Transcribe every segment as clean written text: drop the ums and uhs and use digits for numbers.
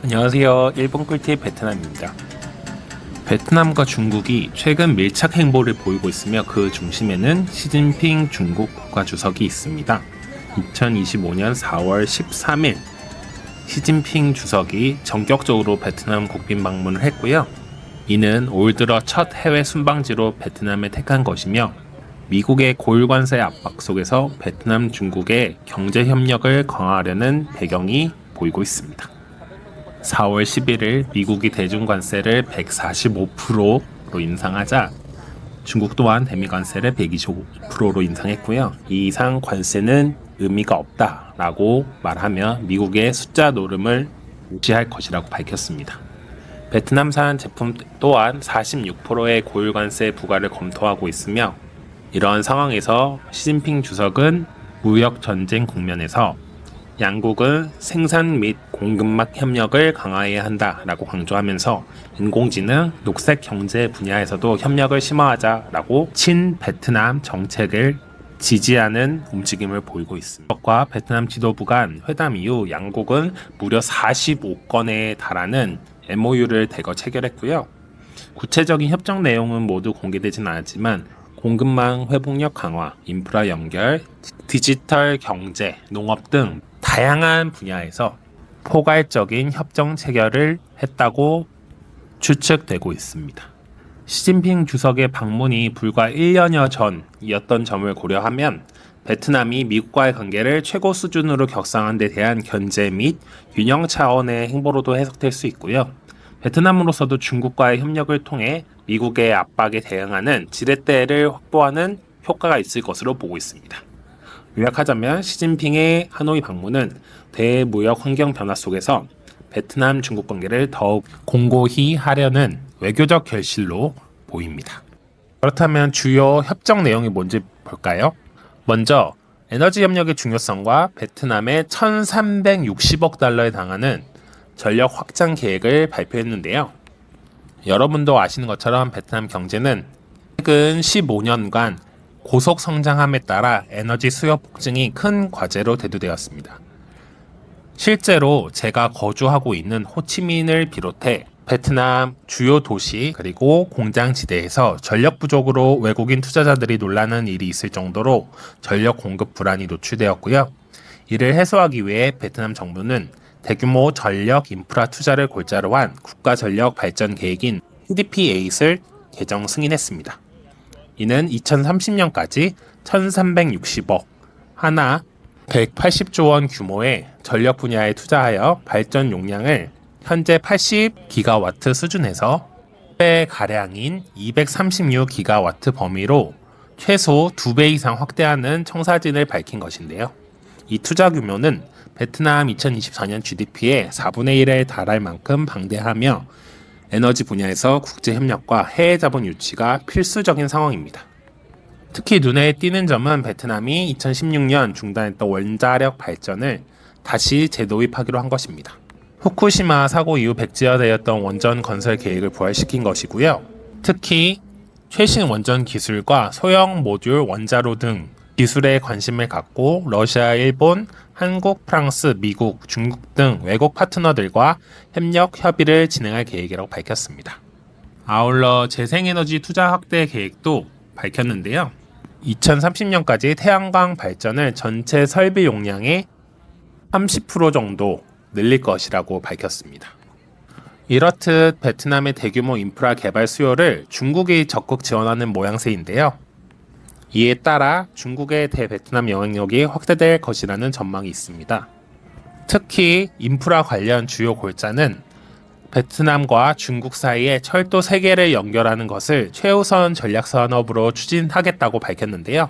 안녕하세요. 일본 꿀팁 베트남입니다. 베트남과 중국이 최근 밀착 행보를 보이고 있으며 그 중심에는 시진핑 중국 국가주석이 있습니다. 2025년 4월 13일 시진핑 주석이 전격적으로 베트남 국빈 방문을 했고요. 이는 올 들어 첫 해외 순방지로 베트남에 택한 것이며 미국의 고율 관세 압박 속에서 베트남 중국의 경제 협력을 강화하려는 배경이 보이고 있습니다. 4월 11일 미국이 대중 관세를 145%로 인상하자 중국 또한 대미 관세를 125%로 인상했고요. 이 이상 관세는 의미가 없다라고 말하며 미국의 숫자 노름을 무시할 것이라고 밝혔습니다. 베트남산 제품 또한 46%의 고율 관세 부과를 검토하고 있으며 이러한 상황에서 시진핑 주석은 무역 전쟁 국면에서 양국은 생산 및 공급망 협력을 강화해야 한다라고 강조하면서 인공지능, 녹색 경제 분야에서도 협력을 심화하자라고 친베트남 정책을 지지하는 움직임을 보이고 있습니다. 미국과 베트남 지도부 간 회담 이후 양국은 무려 45건에 달하는 MOU를 대거 체결했고요. 구체적인 협정 내용은 모두 공개되진 않았지만 공급망 회복력 강화, 인프라 연결, 디지털 경제, 농업 등 다양한 분야에서 포괄적인 협정 체결을 했다고 추측되고 있습니다. 시진핑 주석의 방문이 불과 1년여 전이었던 점을 고려하면 베트남이 미국과의 관계를 최고 수준으로 격상한 데 대한 견제 및 균형 차원의 행보로도 해석될 수 있고요. 베트남으로서도 중국과의 협력을 통해 미국의 압박에 대응하는 지렛대를 확보하는 효과가 있을 것으로 보고 있습니다. 요약하자면 시진핑의 하노이 방문은 대무역 환경 변화 속에서 베트남 중국 관계를 더욱 공고히 하려는 외교적 결실로 보입니다. 그렇다면 주요 협정 내용이 뭔지 볼까요? 먼저 에너지 협력의 중요성과 베트남의 1360억 달러에 달하는 전력 확장 계획을 발표했는데요. 여러분도 아시는 것처럼 베트남 경제는 최근 15년간 고속 성장함에 따라 에너지 수요 폭증이 큰 과제로 대두되었습니다. 실제로 제가 거주하고 있는 호치민을 비롯해 베트남 주요 도시 그리고 공장지대에서 전력 부족으로 외국인 투자자들이 놀라는 일이 있을 정도로 전력 공급 불안이 노출되었고요. 이를 해소하기 위해 베트남 정부는 대규모 전력 인프라 투자를 골자로 한 국가 전력 발전 계획인 PDP-8을 개정 승인했습니다. 이는 2030년까지 1360억, 하나 180조 원 규모의 전력 분야에 투자하여 발전 용량을 현재 80기가와트 수준에서 2배 가량인 236기가와트 범위로 최소 2배 이상 확대하는 청사진을 밝힌 것인데요. 이 투자 규모는 베트남 2024년 GDP의 4분의 1에 달할 만큼 방대하며 에너지 분야에서 국제 협력과 해외 자본 유치가 필수적인 상황입니다. 특히 눈에 띄는 점은 베트남이 2016년 중단했던 원자력 발전을 다시 재도입하기로 한 것입니다. 후쿠시마 사고 이후 백지화되었던 원전 건설 계획을 부활시킨 것이고요. 특히 최신 원전 기술과 소형 모듈 원자로 등 기술에 관심을 갖고 러시아, 일본, 한국, 프랑스, 미국, 중국 등 외국 파트너들과 협력 협의를 진행할 계획이라고 밝혔습니다. 아울러 재생에너지 투자 확대 계획도 밝혔는데요. 2030년까지 태양광 발전을 전체 설비 용량의 30% 정도 늘릴 것이라고 밝혔습니다. 이렇듯 베트남의 대규모 인프라 개발 수요를 중국이 적극 지원하는 모양새인데요. 이에 따라 중국의 대베트남 영향력이 확대될 것이라는 전망이 있습니다. 특히 인프라 관련 주요 골자는 베트남과 중국 사이에 철도 3개를 연결하는 것을 최우선 전략 산업으로 추진하겠다고 밝혔는데요.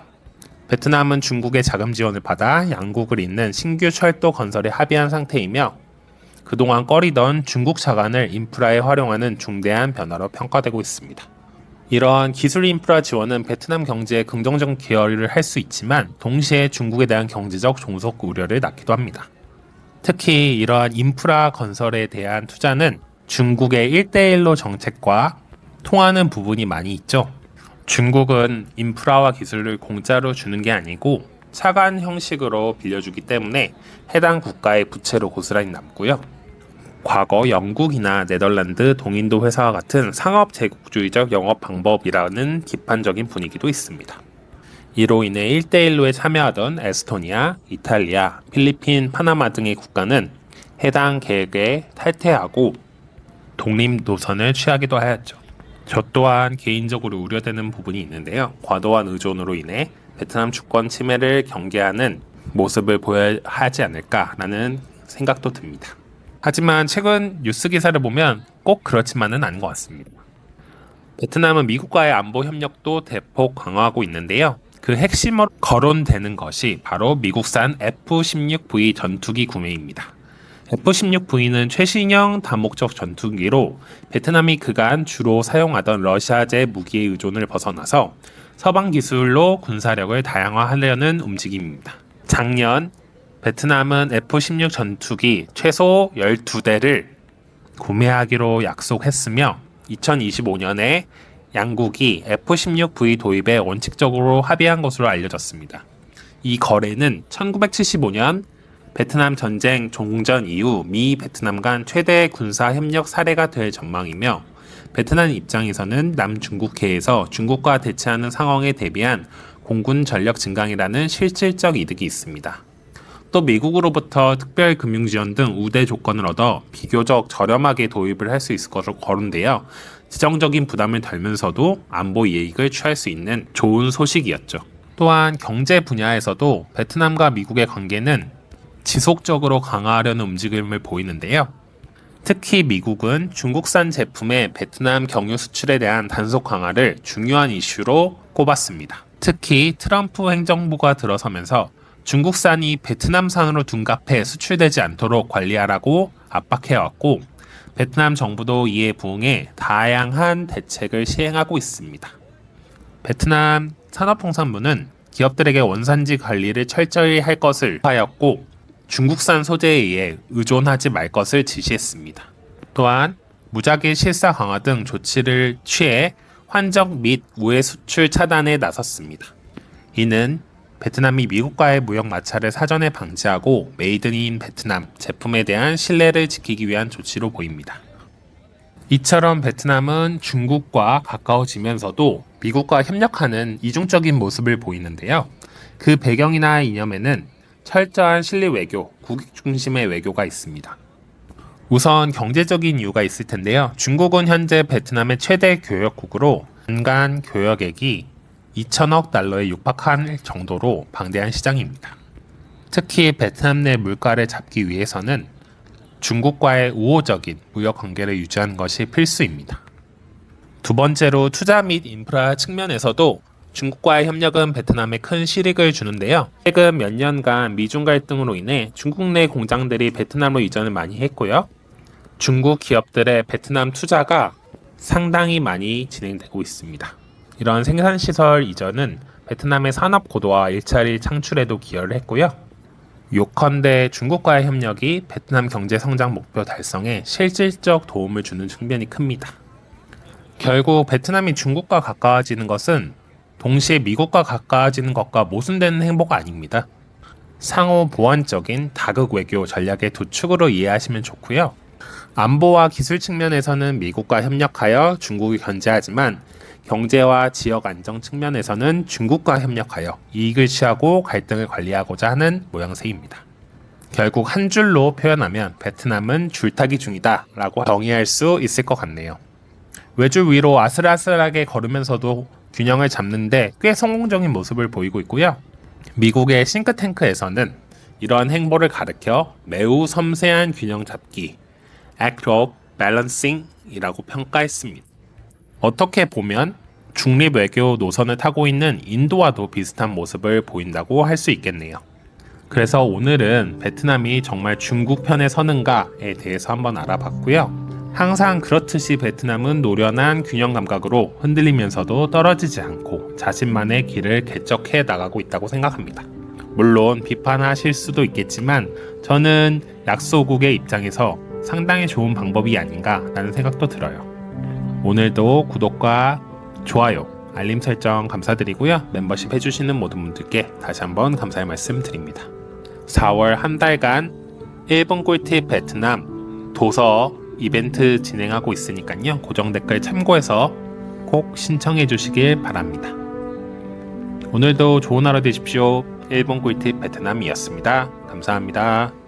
베트남은 중국의 자금 지원을 받아 양국을 잇는 신규 철도 건설에 합의한 상태이며 그동안 꺼리던 중국 자산을 인프라에 활용하는 중대한 변화로 평가되고 있습니다. 이러한 기술 인프라 지원은 베트남 경제에 긍정적 기여를 할 수 있지만 동시에 중국에 대한 경제적 종속 우려를 낳기도 합니다. 특히 이러한 인프라 건설에 대한 투자는 중국의 1대1로 정책과 통하는 부분이 많이 있죠. 중국은 인프라와 기술을 공짜로 주는 게 아니고 차관 형식으로 빌려주기 때문에 해당 국가의 부채로 고스란히 남고요. 과거 영국이나 네덜란드, 동인도 회사와 같은 상업 제국주의적 영업 방법이라는 비판적인 분위기도 있습니다. 이로 인해 1대1로에 참여하던 에스토니아, 이탈리아, 필리핀, 파나마 등의 국가는 해당 계획에 탈퇴하고 독립 노선을 취하기도 하였죠. 저 또한 개인적으로 우려되는 부분이 있는데요. 과도한 의존으로 인해 베트남 주권 침해를 경계하는 모습을 보여야 하지 않을까라는 생각도 듭니다. 하지만 최근 뉴스 기사를 보면 꼭 그렇지만은 않은 것 같습니다. 베트남은 미국과의 안보 협력도 대폭 강화하고 있는데요. 그 핵심으로 거론되는 것이 바로 미국산 F-16V 전투기 구매입니다. F-16V는 최신형 다목적 전투기로 베트남이 그간 주로 사용하던 러시아제 무기의 의존을 벗어나서 서방 기술로 군사력을 다양화하려는 움직임입니다. 작년 베트남은 F-16 전투기 최소 12대를 구매하기로 약속했으며 2025년에 양국이 F-16V 도입에 원칙적으로 합의한 것으로 알려졌습니다. 이 거래는 1975년 베트남 전쟁 종전 이후 미 베트남 간 최대 군사 협력 사례가 될 전망이며 베트남 입장에서는 남중국해에서 중국과 대치하는 상황에 대비한 공군 전력 증강이라는 실질적 이득이 있습니다. 또 미국으로부터 특별 금융 지원 등 우대 조건을 얻어 비교적 저렴하게 도입을 할 수 있을 것으로 거론되어 지정적인 부담을 덜면서도 안보 이익을 취할 수 있는 좋은 소식이었죠. 또한 경제 분야에서도 베트남과 미국의 관계는 지속적으로 강화하려는 움직임을 보이는데요. 특히 미국은 중국산 제품의 베트남 경유 수출에 대한 단속 강화를 중요한 이슈로 꼽았습니다. 특히 트럼프 행정부가 들어서면서 중국산이 베트남산으로 둔갑해 수출되지 않도록 관리하라고 압박해왔고 베트남 정부도 이에 부응해 다양한 대책을 시행하고 있습니다. 베트남 산업통상부는 기업들에게 원산지 관리를 철저히 할 것을 하였고 중국산 소재에 의해 의존하지 말 것을 지시했습니다. 또한 무작위 실사 강화 등 조치를 취해 환적 및 우회 수출 차단에 나섰습니다. 이는 베트남이 미국과의 무역 마찰을 사전에 방지하고 메이드 인 베트남 제품에 대한 신뢰를 지키기 위한 조치로 보입니다. 이처럼 베트남은 중국과 가까워지면서도 미국과 협력하는 이중적인 모습을 보이는데요. 그 배경이나 이념에는 철저한 실리 외교, 국익 중심의 외교가 있습니다. 우선 경제적인 이유가 있을 텐데요. 중국은 현재 베트남의 최대 교역국으로 연간 교역액이 2천억 달러에 육박할 정도로 방대한 시장입니다. 특히 베트남 내 물가를 잡기 위해서는 중국과의 우호적인 무역 관계를 유지하는 것이 필수입니다. 두 번째로 투자 및 인프라 측면에서도 중국과의 협력은 베트남에 큰 실익을 주는데요. 최근 몇 년간 미중 갈등으로 인해 중국 내 공장들이 베트남으로 이전을 많이 했고요. 중국 기업들의 베트남 투자가 상당히 많이 진행되고 있습니다. 이런 생산시설 이전은 베트남의 산업 고도화 일자리 창출에도 기여를 했고요. 요컨대 중국과의 협력이 베트남 경제 성장 목표 달성에 실질적 도움을 주는 측면이 큽니다. 결국 베트남이 중국과 가까워지는 것은 동시에 미국과 가까워지는 것과 모순되는 행보가 아닙니다. 상호 보완적인 다극 외교 전략의 두 축으로 이해하시면 좋고요. 안보와 기술 측면에서는 미국과 협력하여 중국이 견제하지만 경제와 지역 안정 측면에서는 중국과 협력하여 이익을 취하고 갈등을 관리하고자 하는 모양새입니다. 결국 한 줄로 표현하면 베트남은 줄타기 중이다 라고 정의할 수 있을 것 같네요. 외줄 위로 아슬아슬하게 걸으면서도 균형을 잡는데 꽤 성공적인 모습을 보이고 있고요. 미국의 싱크탱크에서는 이러한 행보를 가리켜 매우 섬세한 균형 잡기, Act of Balancing 이라고 평가했습니다. 어떻게 보면 중립 외교 노선을 타고 있는 인도와도 비슷한 모습을 보인다고 할 수 있겠네요. 그래서 오늘은 베트남이 정말 중국 편에 서는가에 대해서 한번 알아봤고요. 항상 그렇듯이 베트남은 노련한 균형 감각으로 흔들리면서도 떨어지지 않고 자신만의 길을 개척해 나가고 있다고 생각합니다. 물론 비판하실 수도 있겠지만 저는 약소국의 입장에서 상당히 좋은 방법이 아닌가라는 생각도 들어요. 오늘도 구독과 좋아요, 알림 설정 감사드리고요. 멤버십 해주시는 모든 분들께 다시 한번 감사의 말씀 드립니다. 4월 한 달간 1분 꿀팁 베트남 도서 이벤트 진행하고 있으니까요. 고정 댓글 참고해서 꼭 신청해 주시길 바랍니다. 오늘도 좋은 하루 되십시오. 일본 꿀팁 베트남이었습니다. 감사합니다.